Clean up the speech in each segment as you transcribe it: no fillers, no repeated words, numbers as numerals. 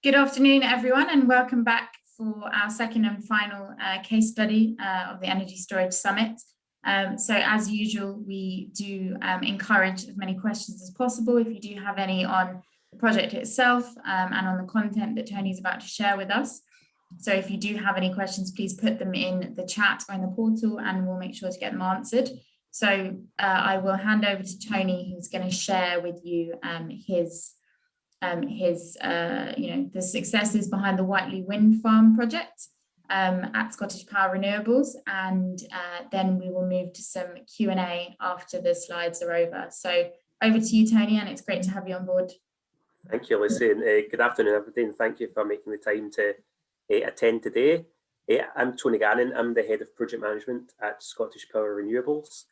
Good afternoon, everyone, and welcome back for our second and final case study of the Energy Storage Summit. So as usual, we do encourage as many questions as possible if you do have any on the project itself and on the content that Tony's about to share with us. So if you do have any questions, please put them in the chat or in the portal and we'll make sure to get them answered. So I will hand over to Tony, who's going to share with you the successes behind the Whitelee Wind Farm project at ScottishPower Renewables, and then we will move to some Q&A after the slides are over. So over to you, Tony, and it's great to have you on board. Thank you, Lucy, and good afternoon, everybody, and thank you for making the time to attend today. I'm Tony Gannon. I'm the Head of Project Management at ScottishPower Renewables,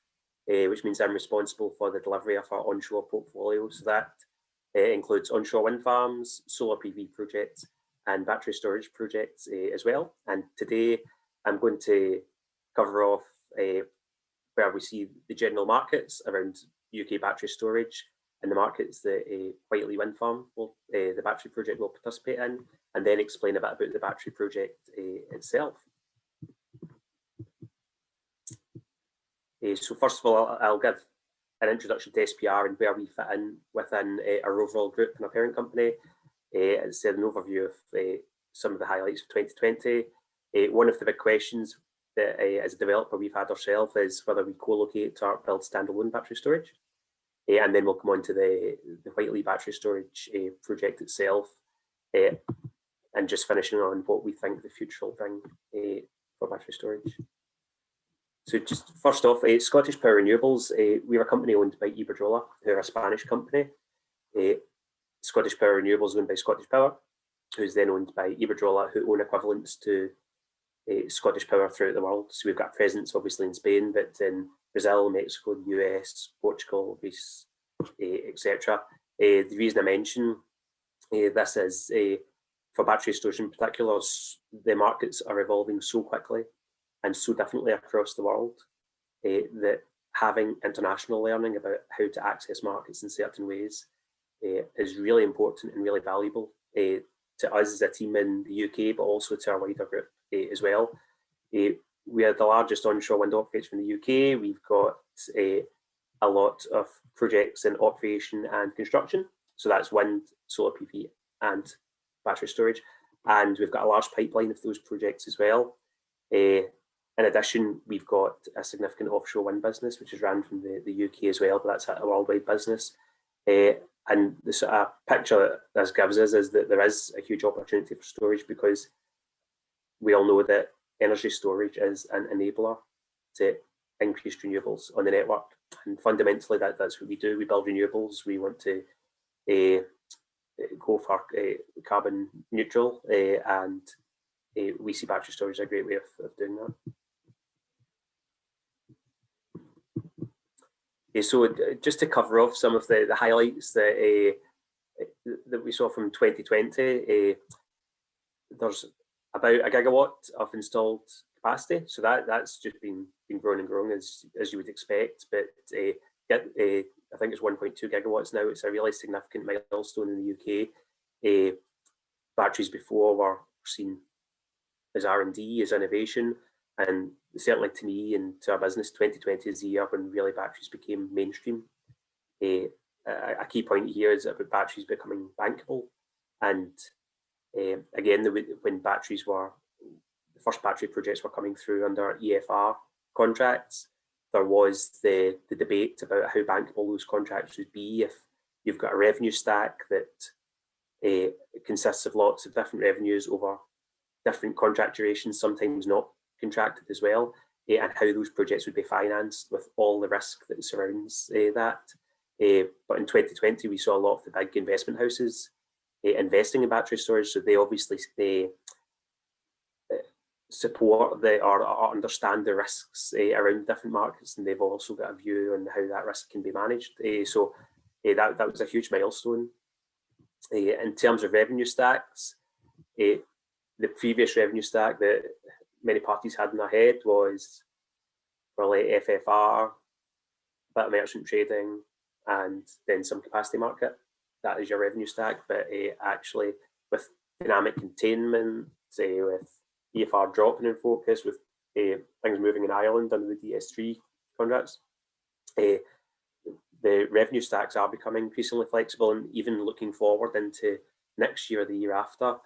which means I'm responsible for the delivery of our onshore portfolio. So that includes onshore wind farms, solar PV projects, and battery storage projects as well. And today I'm going to cover off where we see the general markets around UK battery storage and the markets that Whitelee Wind Farm, the battery project, will participate in, and then explain a bit about the battery project itself. So first of all, I'll give an introduction to SPR and where we fit in within our overall group and our parent company. It's an overview of some of the highlights of 2020. One of the big questions that as a developer we've had ourselves is whether we co-locate or build standalone battery storage. And then we'll come on to the Whitelee battery storage project itself, and just finishing on what we think the future will bring for battery storage. So just first off, ScottishPower Renewables, we're a company owned by Iberdrola, who are a Spanish company. ScottishPower Renewables owned by ScottishPower, who's then owned by Iberdrola, who own equivalents to ScottishPower throughout the world. So we've got a presence obviously in Spain, but in Brazil, Mexico, the US, Portugal, Greece, etc. The reason I mention this is for battery storage in particular, the markets are evolving so quickly and so differently across the world that having international learning about how to access markets in certain ways is really important and really valuable to us as a team in the UK, but also to our wider group as well. We are the largest onshore wind operator in the UK. We've got a lot of projects in operation and construction. So that's wind, solar PV and battery storage. And we've got a large pipeline of those projects as well. In addition, we've got a significant offshore wind business, which is run from the UK as well, but that's a worldwide business. And the sort of picture that this gives us is that there is a huge opportunity for storage, because we all know that energy storage is an enabler to increase renewables on the network. And fundamentally, that's what we do. We build renewables. We want to go for carbon neutral, and we see battery storage as a great way of doing that. So just to cover off some of the highlights that we saw from 2020, there's about 1 gigawatt of installed capacity. So that's just been growing and growing as you would expect. But I think it's 1.2 gigawatts now. It's a really significant milestone in the UK. Batteries before were seen as R&D, as innovation, and certainly to me and to our business, 2020 is the year when really batteries became mainstream. A key point here is about batteries becoming bankable, and again, when batteries were, the first battery projects were coming through under EFR contracts, there was the debate about how bankable those contracts would be if you've got a revenue stack that consists of lots of different revenues over different contract durations, sometimes not contracted as well, and how those projects would be financed with all the risk that surrounds that. But in 2020, we saw a lot of the big investment houses investing in battery storage, so they obviously support or understand the risks around different markets, and they've also got a view on how that risk can be managed. So that was a huge milestone. In terms of revenue stacks, the previous revenue stack that many parties had in their head was probably FFR, a bit of merchant trading, and then some capacity market. That is your revenue stack. But actually, with dynamic containment, with EFR dropping in focus, with things moving in Ireland under the DS3 contracts. The revenue stacks are becoming increasingly flexible, and even looking forward into next year or the year after,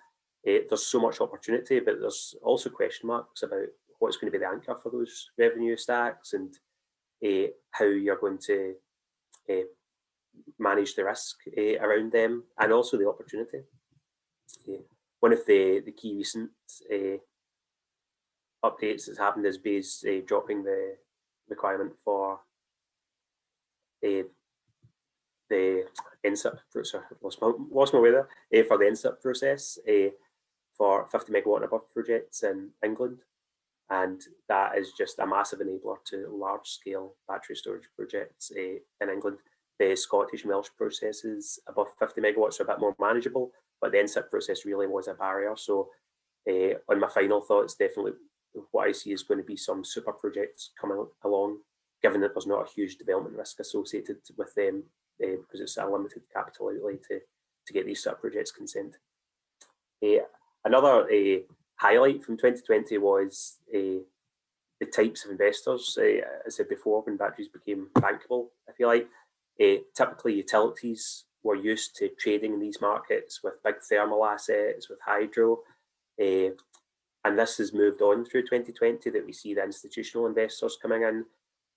there's so much opportunity, but there's also question marks about what's going to be the anchor for those revenue stacks, and how you're going to manage the risk around them, and also the opportunity. One of the key recent updates that's happened is BEIS dropping the requirement for the NSIP process. Lost my way there. For the NSIP process for 50 megawatt and above projects in England, and that is just a massive enabler to large scale battery storage projects in England. The Scottish and Welsh processes above 50 megawatts are a bit more manageable, but the NSIP process really was a barrier. So on my final thoughts, definitely what I see is going to be some super projects coming along, given that there's not a huge development risk associated with them, because it's a limited capital outlay to get these sort of projects consent. Another highlight from 2020 was the types of investors. As I said before, when batteries became bankable, if you like, typically utilities were used to trading in these markets with big thermal assets, with hydro, and this has moved on through 2020, that we see the institutional investors coming in,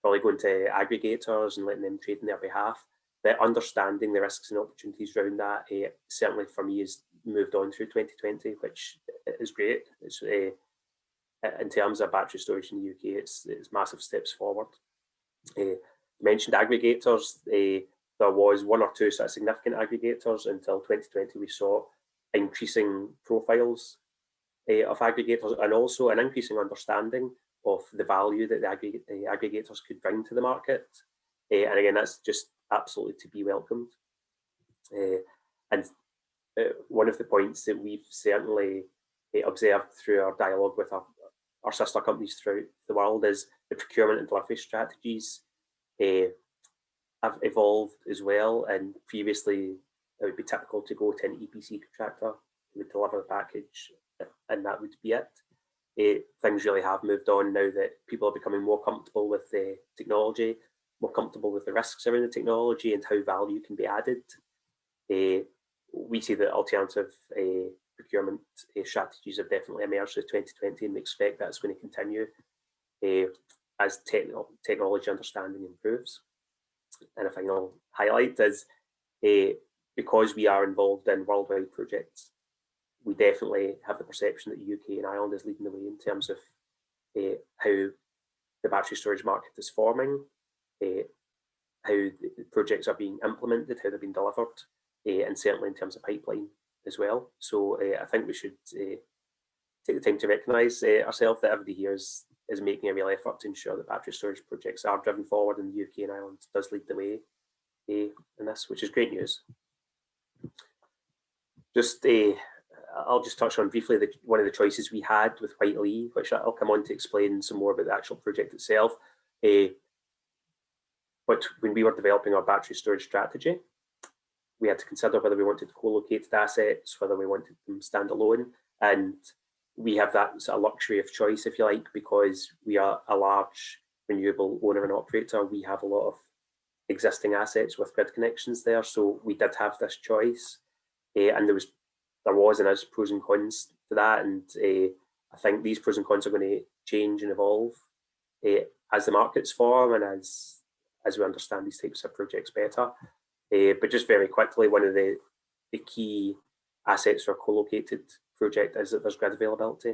probably going to aggregators and letting them trade on their behalf. But understanding the risks and opportunities around that, certainly for me, has moved on through 2020, which is great. It's, in terms of battery storage in the UK, it's massive steps forward. Mentioned aggregators. There was one or two sort of significant aggregators until 2020. We saw increasing profiles of aggregators, and also an increasing understanding of the value that the aggregators could bring to the market. And again, that's just absolutely to be welcomed. And one of the points that we've certainly observed through our dialogue with our sister companies throughout the world is the procurement and delivery strategies have evolved as well. And previously, it would be typical to go to an EPC contractor who would deliver the package, and that would be it. Things really have moved on now that people are becoming more comfortable with the technology, more comfortable with the risks around the technology and how value can be added. We see that alternative procurement strategies have definitely emerged through 2020, and we expect that's going to continue as technology understanding improves. And a final highlight is, because we are involved in worldwide projects, we definitely have the perception that the UK and Ireland is leading the way in terms of how the battery storage market is forming, how the projects are being implemented, how they're being delivered, and certainly in terms of pipeline as well. So I think we should take the time to recognise ourselves that everybody here is making a real effort to ensure that battery storage projects are driven forward, and the UK and Ireland does lead the way in this, which is great news. I'll just touch on briefly one of the choices we had with Whitelee, which I'll come on to explain some more about the actual project itself. But when we were developing our battery storage strategy, we had to consider whether we wanted co-located assets, whether we wanted them standalone, and we have that sort of luxury of choice, if you like, because we are a large renewable owner and operator. We have a lot of existing assets with grid connections there, so we did have this choice, and there was and is pros and cons to that, and I think these pros and cons are going to change and evolve as the markets form and as we understand these types of projects better. But just very quickly, one of the key assets for a co-located project is that there's grid availability.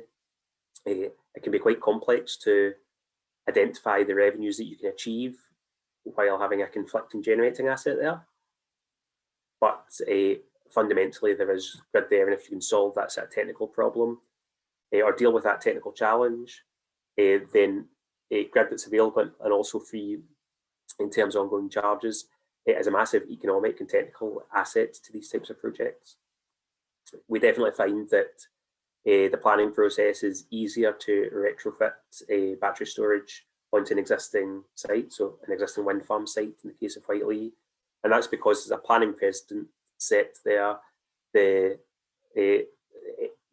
It can be quite complex to identify the revenues that you can achieve while having a conflicting generating asset there. But fundamentally, there is grid there, and if you can solve that sort of technical problem or deal with that technical challenge, then a grid that's available and also free in terms of ongoing charges, it is a massive economic and technical asset to these types of projects. We definitely find that the planning process is easier to retrofit a battery storage onto an existing site, so an existing wind farm site in the case of Whitelee, and that's because there's a planning precedent set there.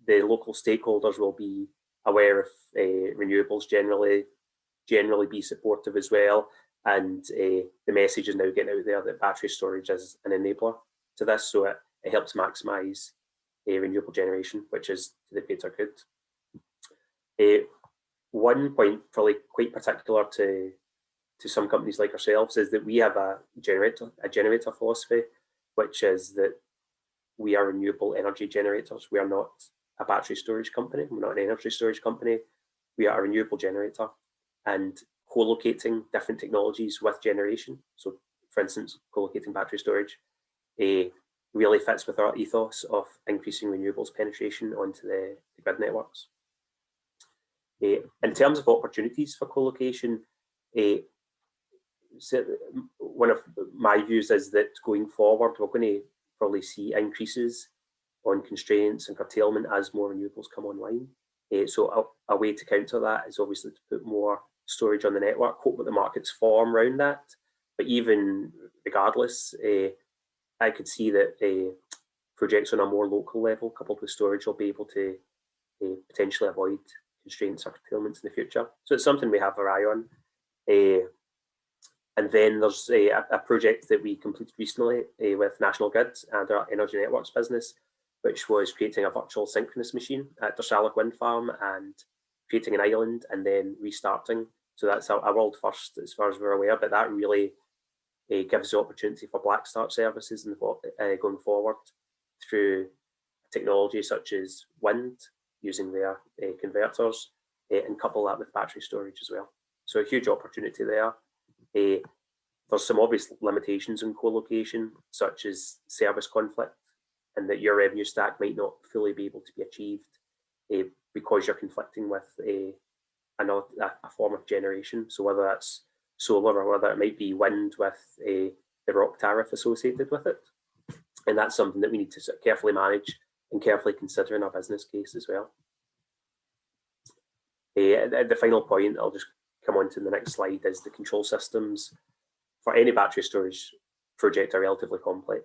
the local stakeholders will be aware of renewables generally be supportive as well. And the message is now getting out there that battery storage is an enabler to this, so it helps maximise renewable generation, which is to the greater good. One point probably quite particular to some companies like ourselves is that we have a generator philosophy, which is that we are renewable energy generators. We are not a battery storage company. We're not an energy storage company. We are a renewable generator, and co-locating different technologies with generation. So for instance, co-locating battery storage really fits with our ethos of increasing renewables penetration onto the grid networks. In terms of opportunities for co-location, one of my views is that going forward, we're going to probably see increases on constraints and curtailment as more renewables come online. So a way to counter that is obviously to put more storage on the network, hope that the markets form around that. But even regardless, I could see that projects on a more local level coupled with storage will be able to potentially avoid constraints or curtailments in the future. So it's something we have our eye on. And then there's a project that we completed recently with National Grid and our Energy Networks business, which was creating a virtual synchronous machine at Whitelee Wind Farm and creating an island and then restarting. So that's a world first as far as we're aware, but that really gives the opportunity for black start services going forward through technology such as wind, using their converters, and couple that with battery storage as well. So a huge opportunity there. There's some obvious limitations in co-location, such as service conflict, and that your revenue stack might not fully be able to be achieved because you're conflicting with a form of generation. So whether that's solar or whether it might be wind with the ROC tariff associated with it. And that's something that we need to sort of carefully manage and carefully consider in our business case as well. The final point I'll just come on to in the next slide is the control systems for any battery storage project are relatively complex.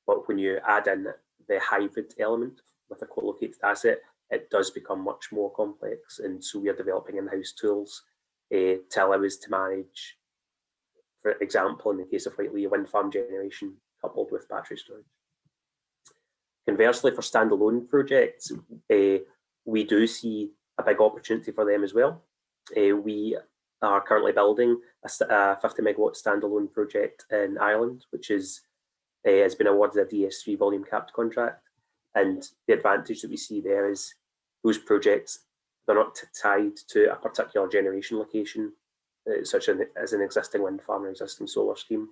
But when you add in the hybrid element with a co-located asset, it does become much more complex. And so we are developing in-house tools to allow us to manage, for example, in the case of Whitelee Wind Farm generation coupled with battery storage. Conversely, for standalone projects, we do see a big opportunity for them as well. We are currently building a 50 megawatt standalone project in Ireland, which has been awarded a DS3 volume capped contract. And the advantage that we see there is those projects, they're not tied to a particular generation location, such as an existing wind farm or existing solar scheme,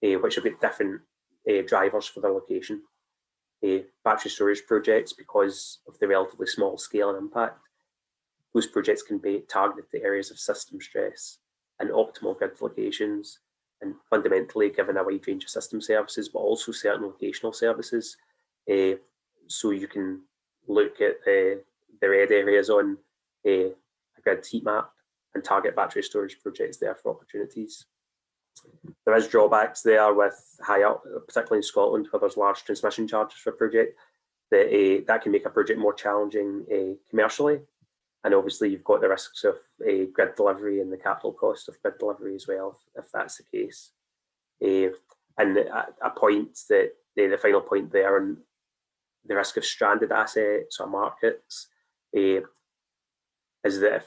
which have got different drivers for their location. Battery storage projects, because of the relatively small scale and impact, those projects can be targeted to areas of system stress and optimal grid locations, and fundamentally given a wide range of system services, but also certain locational services. So you can look at the red areas on a grid heat map and target battery storage projects there for opportunities. There is drawbacks there with particularly in Scotland, where there's large transmission charges for a project, that can make a project more challenging commercially. And obviously you've got the risks of grid delivery and the capital cost of grid delivery as well, if that's the case. And a point that, the final point there, and the risk of stranded assets or markets, is that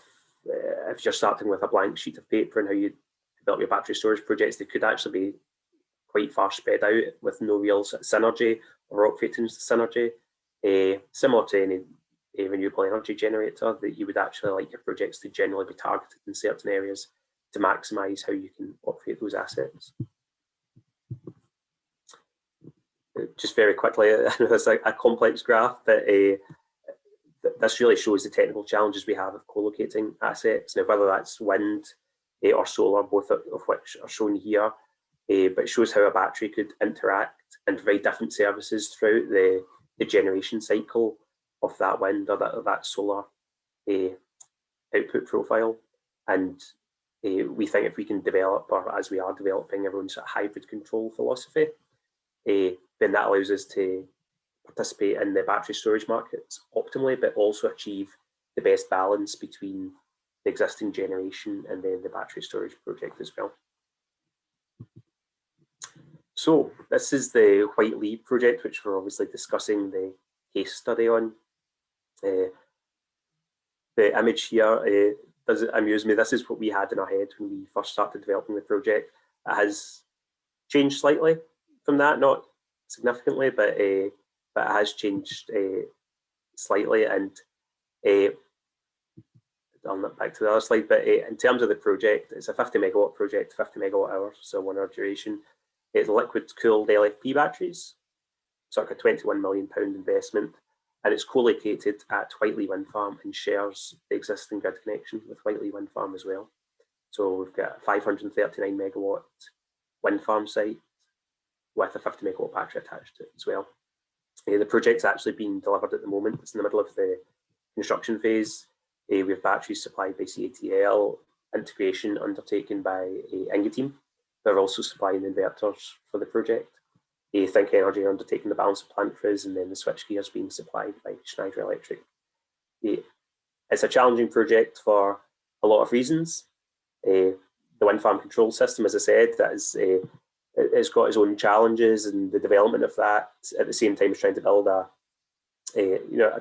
if you're starting with a blank sheet of paper and how you develop your battery storage projects, they could actually be quite far spread out with no real synergy or operating synergy, similar to any renewable energy generator, that you would actually like your projects to generally be targeted in certain areas to maximise how you can operate those assets. Just very quickly, I know it's a complex graph, but this really shows the technical challenges we have of co-locating assets. Now, whether that's wind or solar, both of which are shown here, but it shows how a battery could interact and provide different services throughout the generation cycle of that wind or that solar output profile. And we think if we can develop, or as we are developing, our own sort of hybrid control philosophy, then that allows us to participate in the battery storage markets optimally, but also achieve the best balance between the existing generation and then the battery storage project as well. So this is the Whitelee project, which we're obviously discussing the case study on. The image here doesn't amuse me. This is what we had in our head when we first started developing the project. It has changed slightly from that, not significantly, but it has changed slightly. And I'll nip back to the other slide, but in terms of the project, it's a 50 megawatt project, 50 megawatt hours, so 1 hour duration. It's liquid cooled LFP batteries, circa £21 million investment, and it's co-located at Whitelee Wind Farm and shares the existing grid connection with Whitelee Wind Farm as well. So we've got a 539 megawatt wind farm site with a 50 megawatt battery attached to it as well. The project's actually being delivered at the moment. It's in the middle of the construction phase. We have batteries supplied by CATL, integration undertaken by Ingeteam. They're also supplying inverters for the project. Think Energy are undertaking the balance of plant for us, and then the switchgear is being supplied by Schneider Electric. It's a challenging project for a lot of reasons. The wind farm control system, as I said, that is, it's got its own challenges, and the development of that at the same time as trying to build a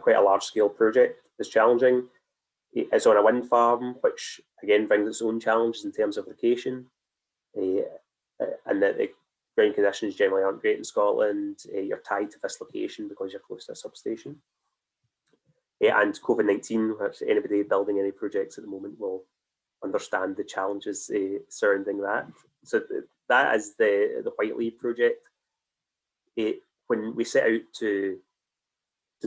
quite a large scale project is challenging. It's on a wind farm, which again brings its own challenges in terms of location, and that the ground conditions generally aren't great in Scotland. You're tied to this location because you're close to a substation. And COVID-19, which anybody building any projects at the moment will understand the challenges surrounding that. So that is the Whitelee project. When we set out to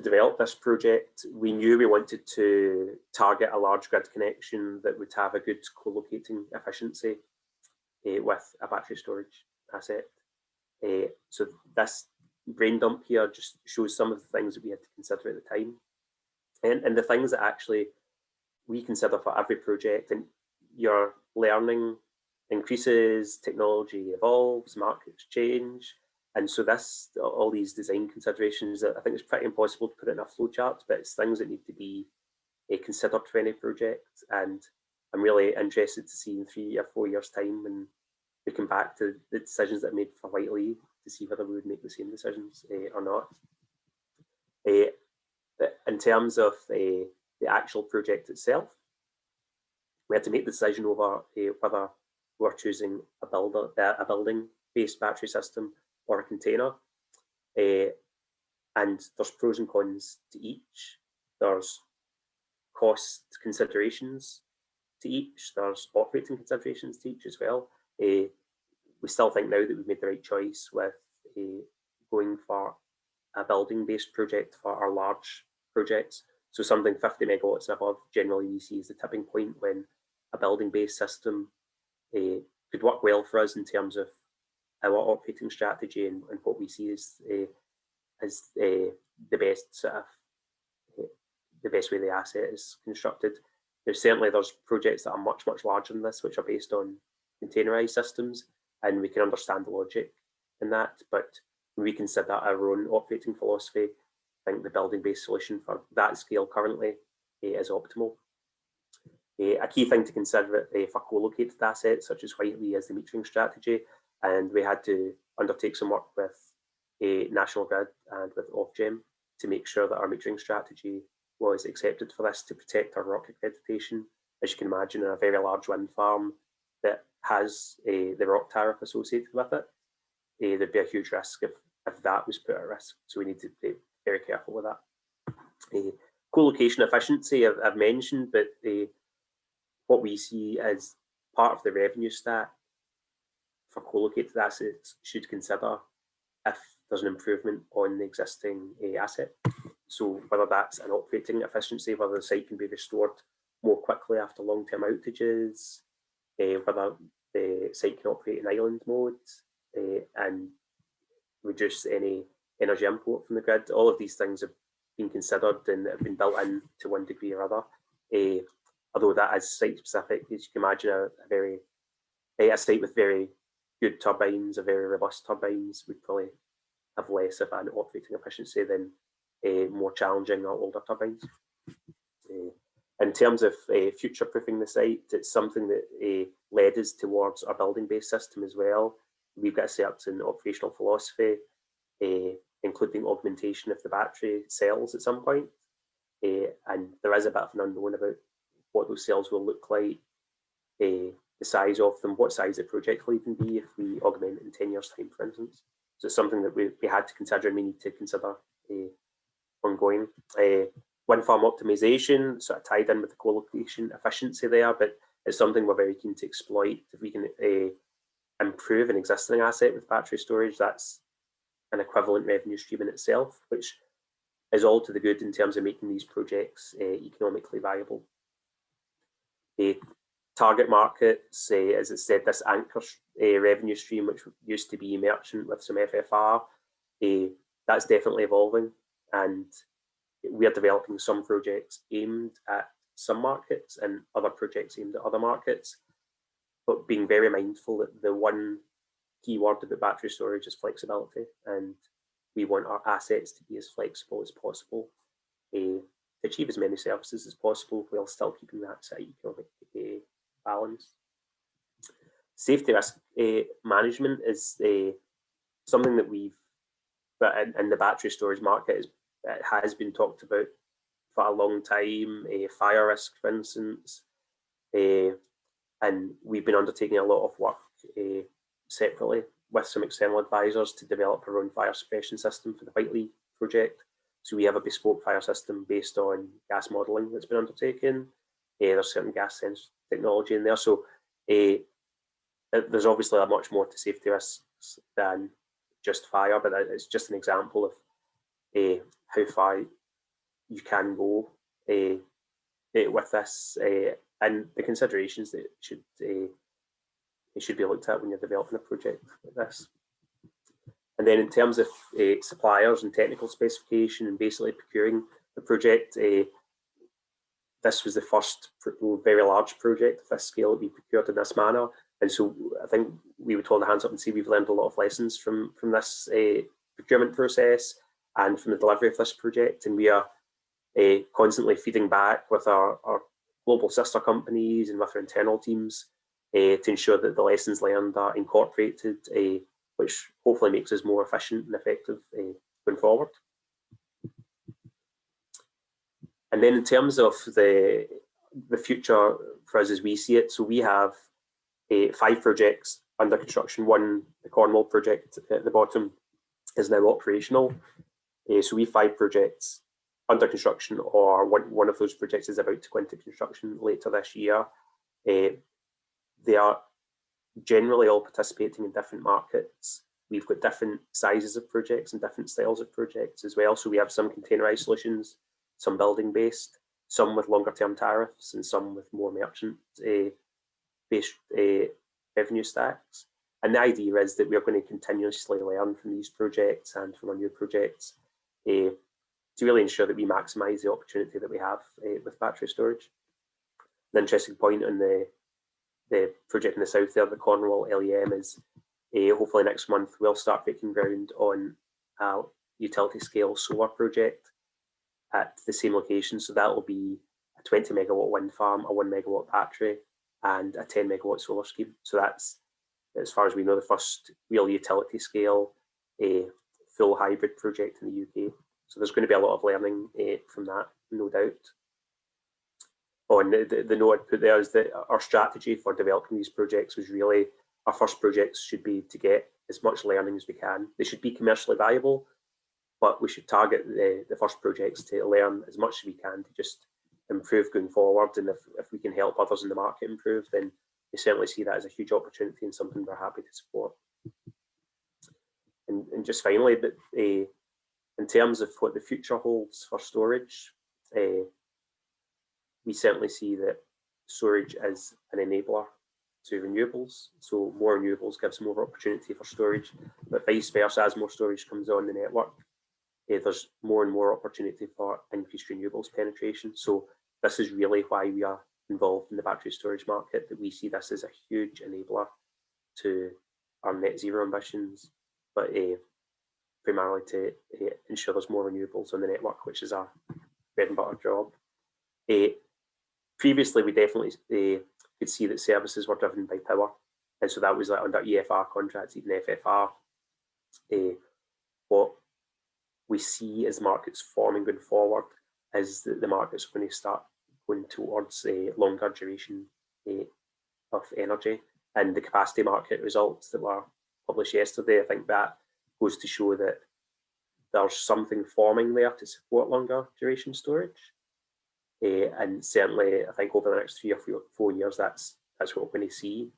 develop this project, we knew we wanted to target a large grid connection that would have a good co-locating efficiency with a battery storage asset. So this brain dump here just shows some of the things that we had to consider at the time. And the things that actually we consider for every project, and your learning increases, technology evolves, markets change. And so all these design considerations, I think it's pretty impossible to put it in a flowchart, but it's things that need to be considered for any project. And I'm really interested to see in 3 or 4 years' time when we come back to the decisions that are made for Whitelee to see whether we would make the same decisions or not. In terms of the actual project itself, we had to make the decision over whether we're choosing a building-based battery system or a container. And there's pros and cons to each. There's cost considerations to each. There's operating considerations to each as well. We still think now that we've made the right choice with going for a building-based project for our large projects. So something 50 megawatts and above, generally we see as the tipping point when a building-based system could work well for us in terms of our operating strategy and what we see as the best the best way the asset is constructed. There's projects that are much larger than this, which are based on containerized systems, and we can understand the logic in that. But when we consider our own operating philosophy, I think the building-based solution for that scale currently is optimal. A key thing to consider for co-located assets such as Whitelee is the metering strategy, and we had to undertake some work with National Grid and with Ofgem to make sure that our metering strategy was accepted for this to protect our ROC accreditation. As you can imagine, in a very large wind farm that has the ROC tariff associated with it, there'd be a huge risk if that was put at risk. So we need to be very careful with that. Co-location efficiency I've mentioned, but what we see as part of the revenue stack for co-located assets should consider if there's an improvement on the existing asset. So whether that's an operating efficiency, whether the site can be restored more quickly after long-term outages, whether the site can operate in island mode and reduce any energy import from the grid. All of these things have been considered and have been built in to one degree or other. Although that is site specific, as you can imagine, a site with very good turbines, a very robust turbines would probably have less of an operating efficiency than more challenging or older turbines. In terms of future-proofing the site, it's something that led us towards our building-based system as well. We've got a certain operational philosophy, including augmentation of the battery cells at some point. And there is a bit of an unknown about what those cells will look like, the size of them, what size the project will even be if we augment it in 10 years' time, for instance. So it's something that we had to consider and we need to consider ongoing. Wind farm optimization, sort of tied in with the co-location efficiency there, but it's something we're very keen to exploit. If we can improve an existing asset with battery storage, that's an equivalent revenue stream in itself, which is all to the good in terms of making these projects economically viable. Target markets, as it said, this anchor revenue stream, which used to be merchant with some FFR, that's definitely evolving, and we are developing some projects aimed at some markets and other projects aimed at other markets, but being very mindful that the one key word about battery storage is flexibility, and we want our assets to be as flexible as possible to achieve as many services as possible while still keeping that sort of economic balance. Safety risk management is something that we've, but in the battery storage market, it has been talked about for a long time. Fire risk, for instance, and we've been undertaking a lot of work separately with some external advisors to develop our own fire suppression system for the Whitelee project. So we have a bespoke fire system based on gas modelling that's been undertaken. There's certain gas sense technology in there. So there's obviously a much more to safety risks than just fire, but it's just an example of how far you can go with this, and the considerations that it should be looked at when you're developing a project like this. And then in terms of suppliers and technical specification and basically procuring the project, this was the first very large project of this scale that we procured in this manner. And so I think we would hold our hands up and say we've learned a lot of lessons from this procurement process and from the delivery of this project. And we are constantly feeding back with our global sister companies and with our internal teams to ensure that the lessons learned are incorporated, which hopefully makes us more efficient and effective going forward. And then in terms of the future for us as we see it, so we have 5 projects under construction. One, the Cornwall project at the bottom, is now operational. So we have 5 projects under construction, or one of those projects is about to go into construction later this year. They are generally all participating in different markets. We've got different sizes of projects and different styles of projects as well. So we have some containerized solutions, some building based, some with longer term tariffs, and some with more merchant based revenue stacks. And the idea is that we're going to continuously learn from these projects and from our new projects to really ensure that we maximise the opportunity that we have with battery storage. An interesting point on the project in the south there, the Cornwall LEM, is hopefully next month we'll start breaking ground on a utility scale solar project at the same location. So that will be a 20 megawatt wind farm, a 1 megawatt battery, and a 10 megawatt solar scheme. So that's, as far as we know, the first real utility scale full hybrid project in the UK. So there's going to be a lot of learning from that, no doubt. Oh, and the note I'd put there is that our strategy for developing these projects was really, our first projects should be to get as much learning as we can. They should be commercially viable, but we should target the first projects to learn as much as we can to just improve going forward. And if we can help others in the market improve, then we certainly see that as a huge opportunity and something we're happy to support. And just finally, but in terms of what the future holds for storage, we certainly see that storage is an enabler to renewables. So more renewables gives more opportunity for storage, but vice versa, as more storage comes on the network, there's more and more opportunity for increased renewables penetration. So this is really why we are involved in the battery storage market, that we see this as a huge enabler to our net zero ambitions. But primarily to ensure there's more renewables on the network, which is our bread and butter job. Previously, we definitely could see that services were driven by power, and so that was like under EFR contracts, even FFR. What we see as markets forming going forward is that the markets are going to start going towards a longer duration of energy, and the capacity market results that were published yesterday, I think that goes to show that there's something forming there to support longer duration storage. And certainly, I think over the next 3 or 4 years, that's what we're going to see.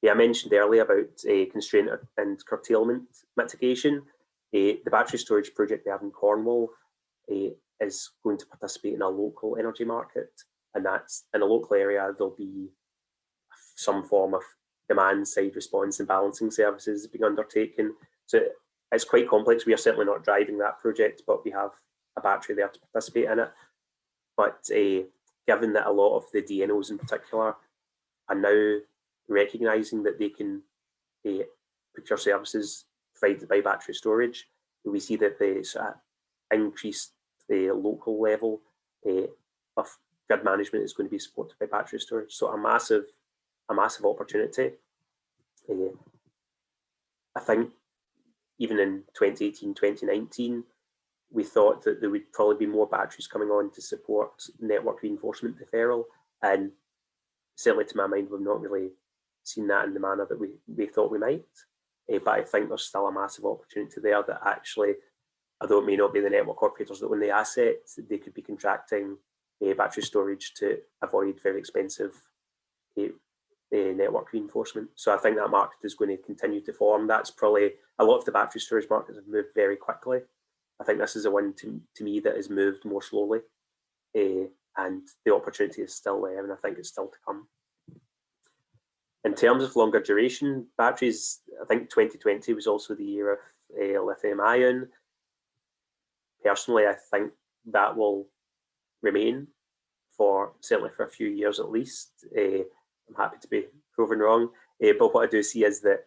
I mentioned earlier about constraint and curtailment mitigation. The battery storage project we have in Cornwall is going to participate in a local energy market, and that's in a local area. There'll be some form of demand side response and balancing services being undertaken. So it's quite complex. We are certainly not driving that project, but we have a battery there to participate in it. But given that a lot of the DNOs in particular are now recognising that they can procure services provided by battery storage, we see that the increased local level of grid management is going to be supported by battery storage. So a massive opportunity. I think even in 2018, 2019, we thought that there would probably be more batteries coming on to support network reinforcement deferral, and certainly to my mind, we've not really seen that in the manner that we thought we might. But I think there's still a massive opportunity there that actually, although it may not be the network operators that own the asset, they could be contracting battery storage to avoid very expensive network reinforcement. So I think that market is going to continue to form. That's probably, a lot of the battery storage markets have moved very quickly. I think this is the one to me that has moved more slowly, and the opportunity is still there, and I think it's still to come. In terms of longer duration batteries, I think 2020 was also the year of lithium ion. Personally, I think that will remain certainly for a few years at least. I'm happy to be proven wrong, but what I do see is that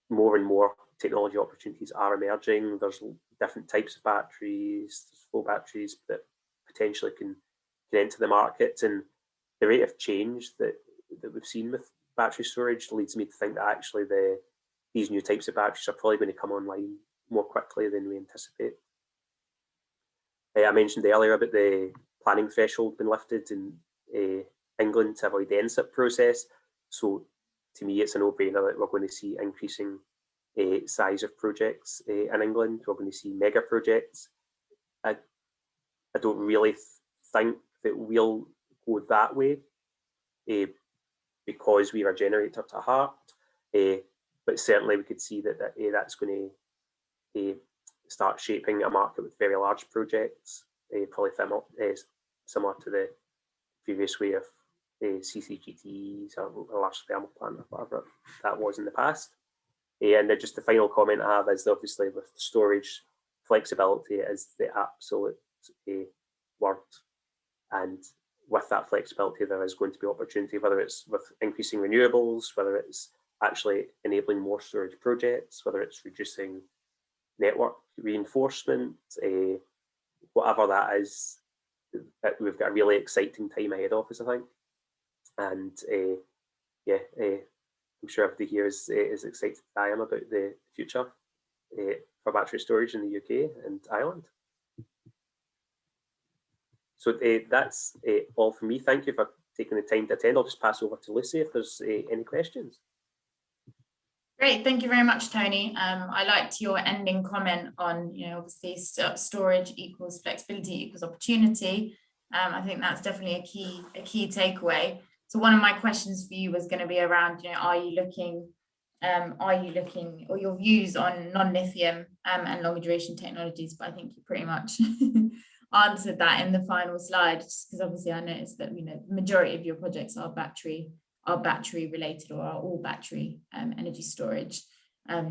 more and more technology opportunities are emerging. There's different types of batteries, there's flow batteries that potentially can enter the market, and the rate of change that we've seen with battery storage leads me to think that actually these new types of batteries are probably going to come online more quickly than we anticipate. I mentioned earlier about the planning threshold being lifted in England to avoid the NSIP process. So to me, it's a no-brainer that we're going to see increasing size of projects in England. We're going to see mega projects. I don't really think that we'll go that way because we are a generator to heart, but certainly we could see that that's going to start shaping a market with very large projects, probably similar to the previous way of CCGTs or a large thermal plant or whatever that was in the past. And then just the final comment I have is obviously with storage, flexibility is the absolute word. And with that flexibility, there is going to be opportunity, whether it's with increasing renewables, whether it's actually enabling more storage projects, whether it's reducing network reinforcement, whatever that is. We've got a really exciting time ahead of us, I think. And I'm sure everybody here is as excited as I am about the future for battery storage in the UK and Ireland. So that's all from me. Thank you for taking the time to attend. I'll just pass over to Lucy if there's any questions. Great, thank you very much, Tony. I liked your ending comment on, obviously storage equals flexibility equals opportunity. I think that's definitely a key takeaway. So one of my questions for you was going to be around, are you looking, or your views on non-lithium and longer duration technologies? But I think you pretty much answered that in the final slide, just because obviously I noticed that the majority of your projects are battery related or are all battery energy storage.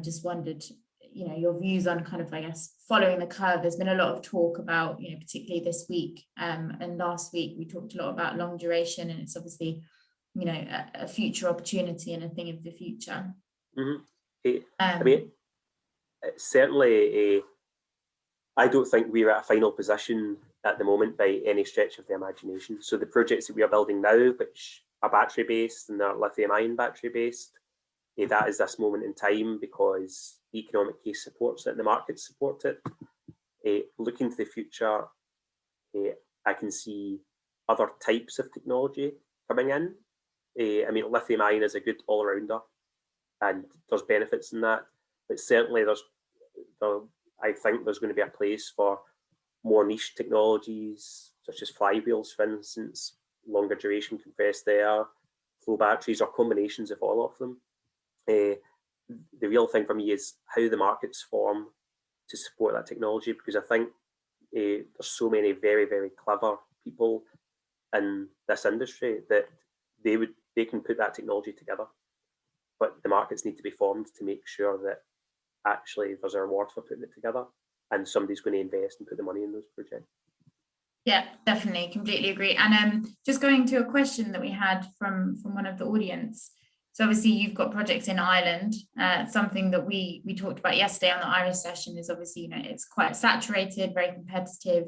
Just wondered, your views on kind of, I guess, following the curve. There's been a lot of talk about, particularly this week and last week, we talked a lot about long duration, and it's obviously, a future opportunity and a thing of the future. Mm-hmm. I mean, certainly, I don't think we're at a final position at the moment by any stretch of the imagination. So the projects that we are building now, which are battery based and are lithium ion battery based, that is this moment in time because the economic case supports it and the markets support it. Looking to the future, I can see other types of technology coming in. I mean, lithium ion is a good all-rounder and there's benefits in that, but certainly I think there's going to be a place for more niche technologies, such as flywheels, for instance, longer duration compressed air, flow batteries, or combinations of all of them. The real thing for me is how the markets form to support that technology, because I think there's so many very, very clever people in this industry that they can put that technology together, but the markets need to be formed to make sure that actually there's a reward for putting it together and somebody's going to invest and put the money in those projects. Yeah, definitely, completely agree. And just going to a question that we had from one of the audience. So obviously you've got projects in Ireland. Something that we talked about yesterday on the Irish session is obviously, it's quite saturated, very competitive,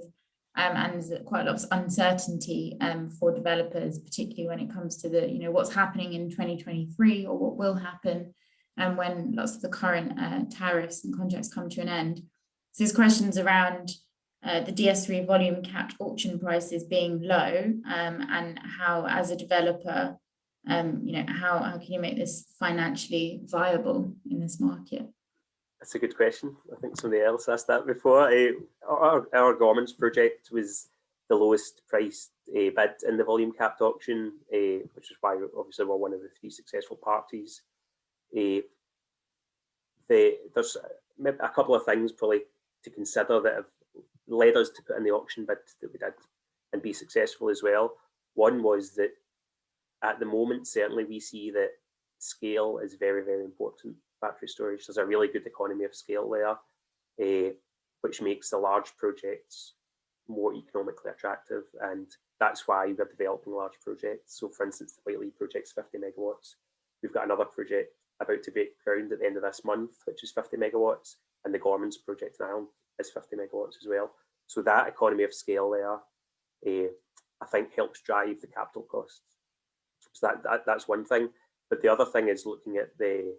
and there's quite a lot of uncertainty for developers, particularly when it comes to the, what's happening in 2023 or what will happen when lots of the current tariffs and contracts come to an end. So there's questions around the DS3 volume capped auction prices being low, and how, as a developer, how can you make this financially viable in this market? That's a good question. I think somebody else asked that before. Our Gorman's project was the lowest priced bid in the volume capped auction, which is why obviously we're one of the 3 successful parties. There's maybe a couple of things probably to consider that have led us to put in the auction bid that we did and be successful as well. One was that at the moment, certainly we see that scale is very, very important. Battery storage, there's a really good economy of scale there, which makes the large projects more economically attractive, and that's why we're developing large projects. So for instance, the Whitelee project's 50 megawatts. We've got another project about to break ground at the end of this month, which is 50 megawatts, and the Gorman's project in Ireland is 50 megawatts as well. So that economy of scale there, I think, helps drive the capital costs. So that's one thing. But the other thing is looking at the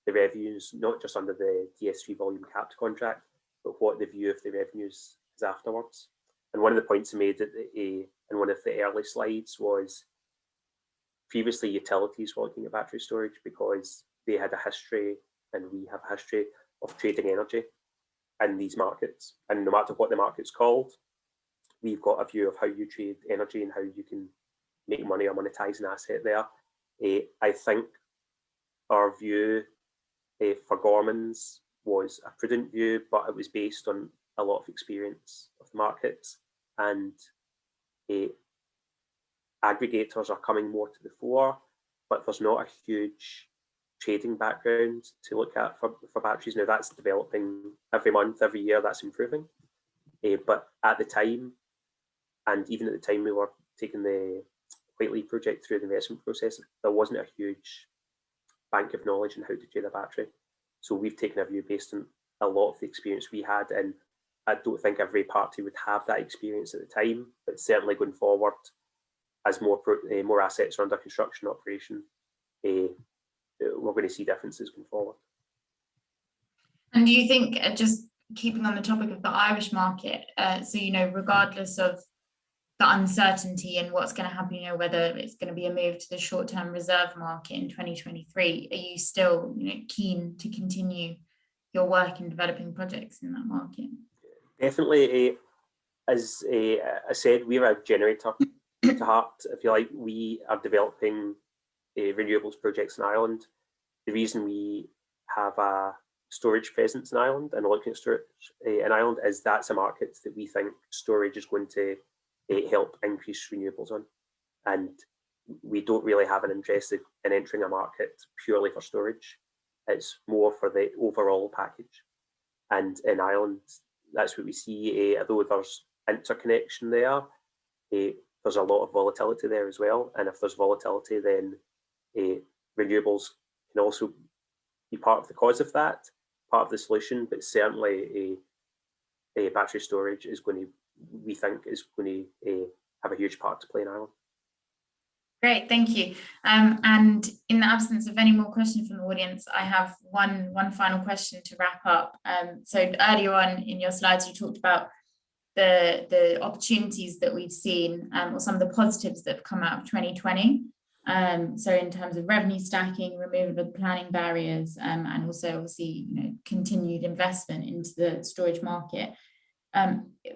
revenues, not just under the DS3 volume capped contract, but what the view of the revenues is afterwards. And one of the points I made in one of the early slides was previously utilities were looking at battery storage because they had a history, and we have a history of trading energy in these markets. And no matter what the market's called, we've got a view of how you trade energy and how you can make money or monetize an asset there. I think our view for Gorman's was a prudent view, but it was based on a lot of experience of the markets, and aggregators are coming more to the fore, but there's not a huge trading background to look at for batteries. Now that's developing every month, every year, that's improving. But at the time, and even at the time we were taking the Whitelee project through the investment process, there wasn't a huge bank of knowledge on how to trade a battery. So we've taken a view based on a lot of the experience we had, and I don't think every party would have that experience at the time, but certainly going forward, as more assets are under construction operation, we're going to see differences going forward. And do you think, just keeping on the topic of the Irish market, so regardless of the uncertainty and what's going to happen, whether it's going to be a move to the short-term reserve market in 2023, are you still keen to continue your work in developing projects in that market? Definitely. As I said, we're a generator to heart, if you like. We are developing renewables projects in Ireland. The reason we have a storage presence in Ireland and looking at storage in Ireland is that's a market that we think storage is going to help increase renewables on, and we don't really have an interest in entering a market purely for storage. It's more for the overall package, and in Ireland that's what we see. Although there's interconnection there, there's a lot of volatility there as well, and if there's volatility, then renewables can also be part of the cause of that. part of the solution, but certainly a battery storage is going to, we think, is going to have a huge part to play in Ireland. Great, thank you. And in the absence of any more questions from the audience, I have one final question to wrap up. So earlier on in your slides, you talked about the opportunities that we've seen, or some of the positives that have come out of 2020. So in terms of revenue stacking, removal of planning barriers, and also obviously, continued investment into the storage market.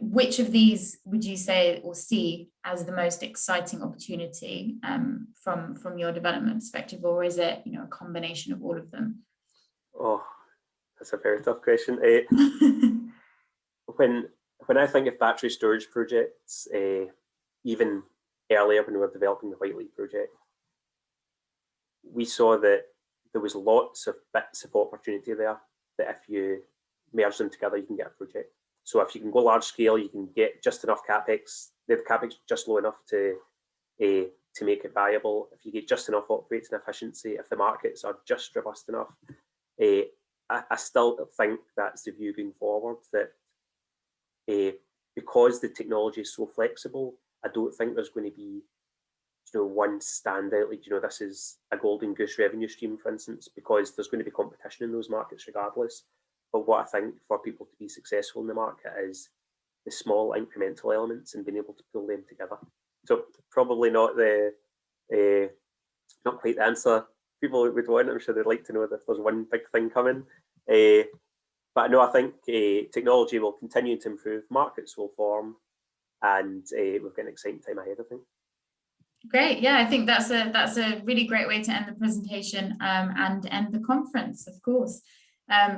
Which of these would you say or see as the most exciting opportunity from your development perspective, or is it a combination of all of them? Oh, that's a very tough question. When I think of battery storage projects, even earlier when we were developing the Whitelee project, we saw that there was lots of bits of opportunity there that if you merge them together, you can get a project. So if you can go large scale, you can get just enough capex, the capex just low enough to make it viable. If you get just enough operating efficiency, if the markets are just robust enough, I still think that's the view going forward, that because the technology is so flexible, I don't think there's going to be one standout, like, this is a golden goose revenue stream, for instance, because there's going to be competition in those markets regardless. But what I think for people to be successful in the market is the small incremental elements and being able to pull them together. So probably not not quite the answer people would want. I'm sure they'd like to know that if there's one big thing coming. But no, I think technology will continue to improve, markets will form, and we've got an exciting time ahead, I think. Great, yeah, I think that's a really great way to end the presentation and end the conference, of course.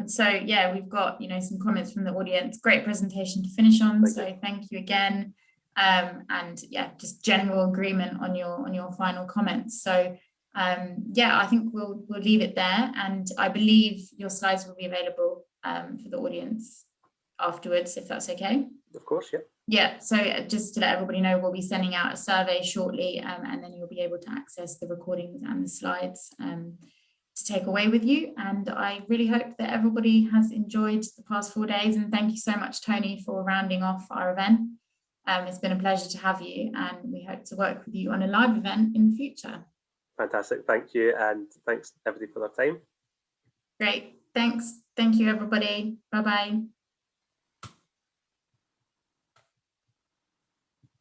So yeah, we've got some comments from the audience. Great presentation to finish on. Thank you again. And yeah, just general agreement on your final comments. So yeah, I think we'll leave it there, and I believe your slides will be available for the audience afterwards, if that's okay. Of course, yeah. Yeah, so just to let everybody know, we'll be sending out a survey shortly, and then you'll be able to access the recordings and the slides to take away with you. And I really hope that everybody has enjoyed the past 4 days, and thank you so much, Tony, for rounding off our event. It's been a pleasure to have you, and we hope to work with you on a live event in the future. Fantastic, thank you, and thanks everybody for their time. Great, thanks. Thank you, everybody. Bye-bye.